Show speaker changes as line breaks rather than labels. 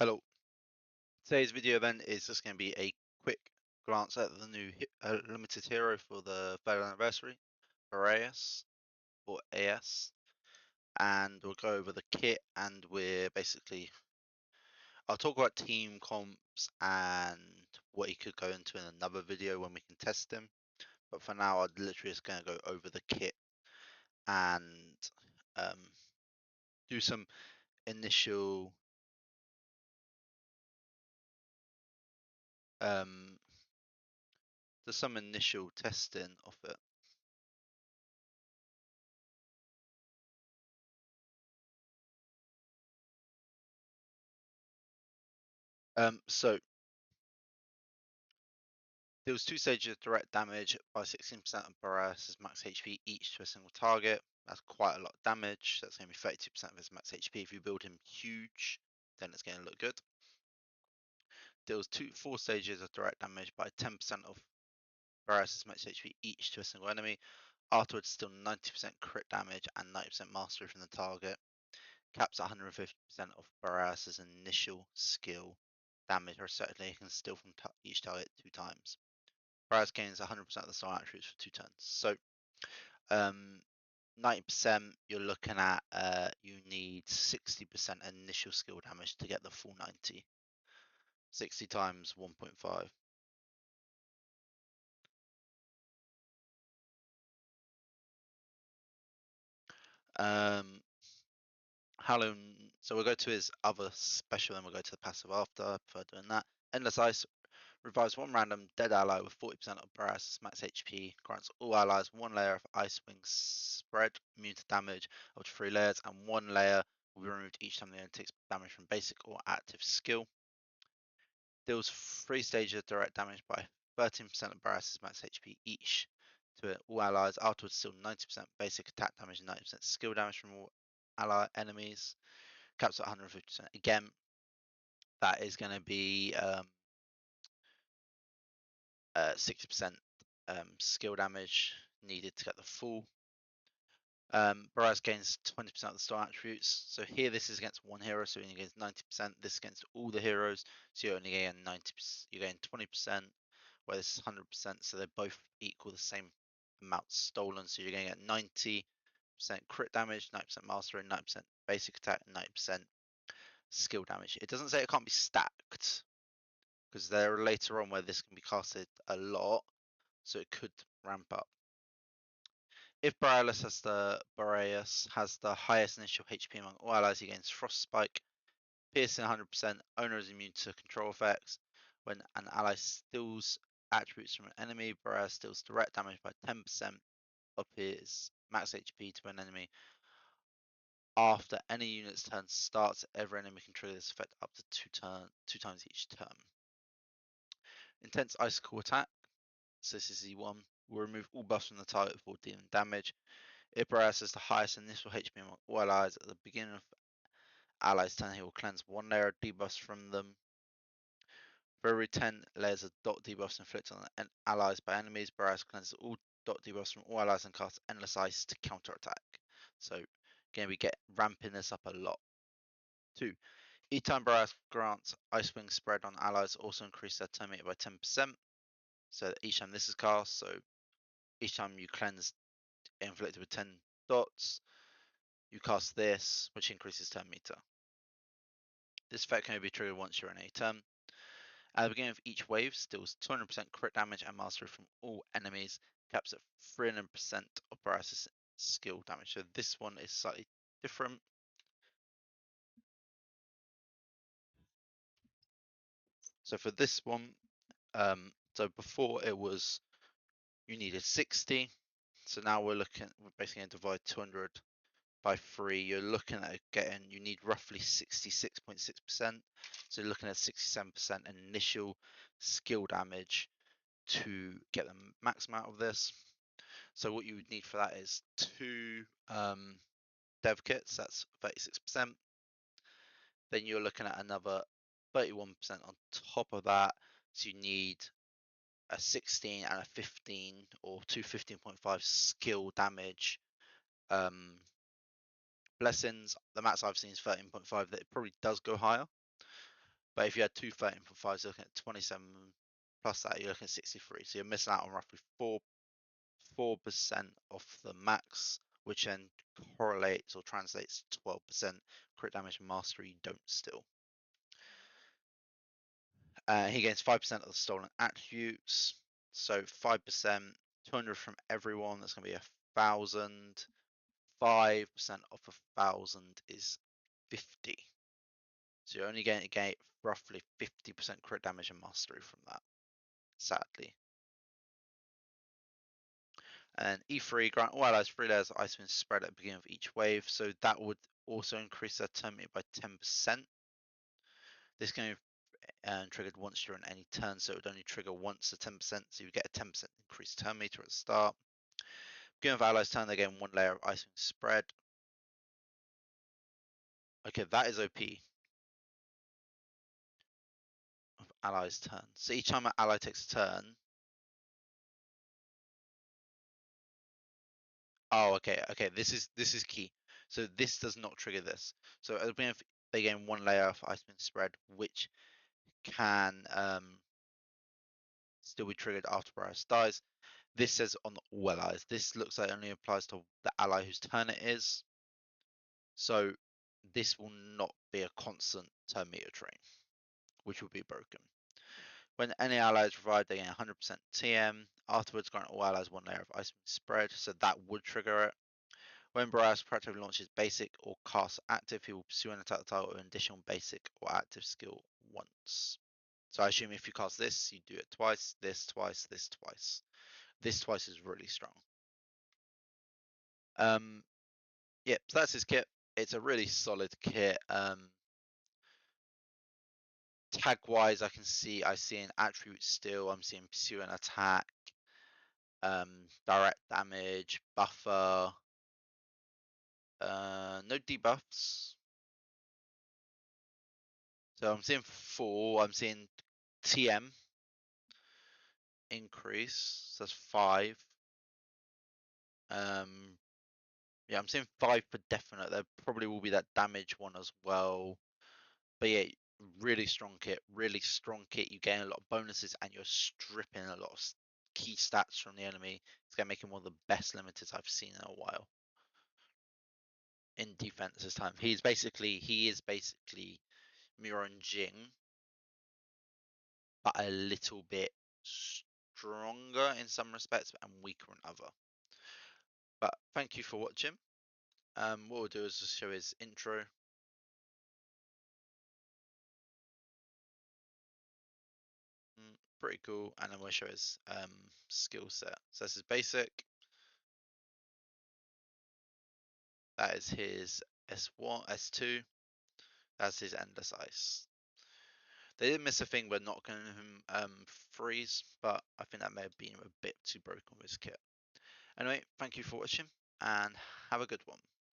Hello. Today's video then is just going to be a quick glance at the new limited hero for the third anniversary, Boreas or AS, and we'll go over the kit and I'll talk about team comps and what he could go into in another video when we can test him. But for now, I'm literally just going to go over the kit and um, do some initial um, testing of it. So deals 2 stages of direct damage by 16% of Boreas' max HP each to a single target. That's quite a lot of damage. That's going to be 32% of his max HP. If you build him huge, then it's going to look good. Deals 4 stages of direct damage by 10% of Boreas' max HP each to a single enemy. Afterwards, still 90% crit damage and 90% mastery from the target. Caps at 150% of Boreas' initial skill damage, or certainly he can steal from each target 2 times. Boreas gains 100% of the star attributes for 2 turns. So 90%, you're looking at you need 60% initial skill damage to get the full 90. 60 times 1.5. Halloween. So we'll go to his other special, then we'll go to the passive after for doing that. Endless Ice revives one random dead ally with 40% of Boreas' max HP, grants all allies 1 layer of Ice Wing spread, immune to damage up to 3 layers, and 1 layer will be removed each time the enemy takes damage from basic or active skill. Deals 3 stages of direct damage by 13% of Boreas' max HP each to all allies. Afterwards, still 90% basic attack damage and 90% skill damage from all ally enemies. Caps at 150%. Again, that is going to be 60% skill damage needed to get the full. Boreas gains 20% of the star attributes. So here this is against one hero, so he only gains 90%. This is against all the heroes, so you only gain 90%. You gain 20%, where this is 100%. So they both equal the same amount stolen. So you're going to get 90% crit damage, 90% mastery, 90% basic attack, and 90% skill damage. It doesn't say it can't be stacked, because there are later on where this can be casted a lot, so it could ramp up. If Boreas has the highest initial HP among all allies, he gains Frostspike, piercing 100%. Owner is immune to control effects. When an ally steals attributes from an enemy, Boreas deals direct damage by 10% of his max HP to an enemy. After any unit's turn starts, every enemy can trigger this effect up to 2 times each turn. Intense Icicle Attack, so this is E1, will remove all buffs from the target before dealing damage. If Boreas has the highest initial HP among all allies at the beginning of allies' turn, he will cleanse 1 layer of debuffs from them. For every 10 layers of dot debuffs inflicted on allies by enemies, Boreas cleanses all dot debuffs from all allies and casts Endless Ice to counterattack. So again, we get ramping this up a lot. 2. Each time Boreas grants Ice Wing spread on allies, also increase their turn meter by 10%. So each time this is cast, so each time you cleanse inflicted with 10 dots, you cast this, which increases turn meter. This effect can only be triggered once you're in a turn. At the beginning of each wave, deals 200% crit damage and mastery from all enemies, caps at 300% of Boreas' skill damage. So this one is slightly different. So for this one, so before it was you needed 60. So now we're basically going to divide 200 by 3. You're looking at you need roughly 66.6%. So you're looking at 67% initial skill damage to get the max amount of this. So what you would need for that is 2 dev kits, that's 36%. Then you're looking at another 31% on top of that. So you need a 16 and a 15 or 15.5 skill damage. Blessings, the max I've seen is 13.5. That it probably does go higher. But if you had two 13 for 5s, you're looking at 27 plus that, you're looking at 63. So you're missing out on roughly 4% off the max, which then correlates or translates to 12% crit damage and mastery you don't steal. He gains 5% of the stolen attributes. So 5%, 200 from everyone, that's going to be 1,000. 5% off 1,000 is 50. So you're only going to get roughly 50% crit damage and mastery from that, sadly. And E3, grant all allies 3 layers of Icewind spread at the beginning of each wave. So that would also increase their turn meter by 10%. This can be triggered once during any turn, so it would only trigger once at 10%. So you get a 10% increased turn meter at the start. Beginning of allies turn, they gain 1 layer of Icewind spread. Okay, that is OP. Of allies turn. So each time an ally takes a turn. Oh, okay. This is key. So this does not trigger this. So at the beginning, they gain 1 layer of Icewind spread, which can still be triggered after Boreas dies. This says on all allies. This looks like it only applies to the ally whose turn it is. So this will not be a constant turn meter train, which will be broken. When any ally is revived, they gain 100% TM. Afterwards, grant all allies 1 layer of Icewind spread, so that would trigger it. When Boreas proactively launches basic or casts active, he will pursue an attack target with an additional basic or active skill once. So I assume if you cast this, you do it twice, this twice, this twice. This twice is really strong. Yeah, so that's his kit. It's a really solid kit. Tag wise, I see an attribute still. I'm seeing pursue and attack, direct damage, buffer, no debuffs. So I'm seeing 4. I'm seeing TM increase. So that's 5. Yeah, I'm seeing 5 for definite. There probably will be that damage one as well. But yeah, really strong kit. Really strong kit. You gain a lot of bonuses and you're stripping a lot of key stats from the enemy. It's gonna make him one of the best limiteds I've seen in a while. In defense this time, he is basically Miron Jing, but a little bit stronger in some respects and weaker in other. But thank you for watching. What we'll do is just show his intro. Pretty cool, and then we'll show his skill set. So this is basic. That is his S1, S2. That's his endless ice. They did miss a thing by not giving him freeze, but I think that may have been a bit too broken with his kit. Anyway, thank you for watching and have a good one.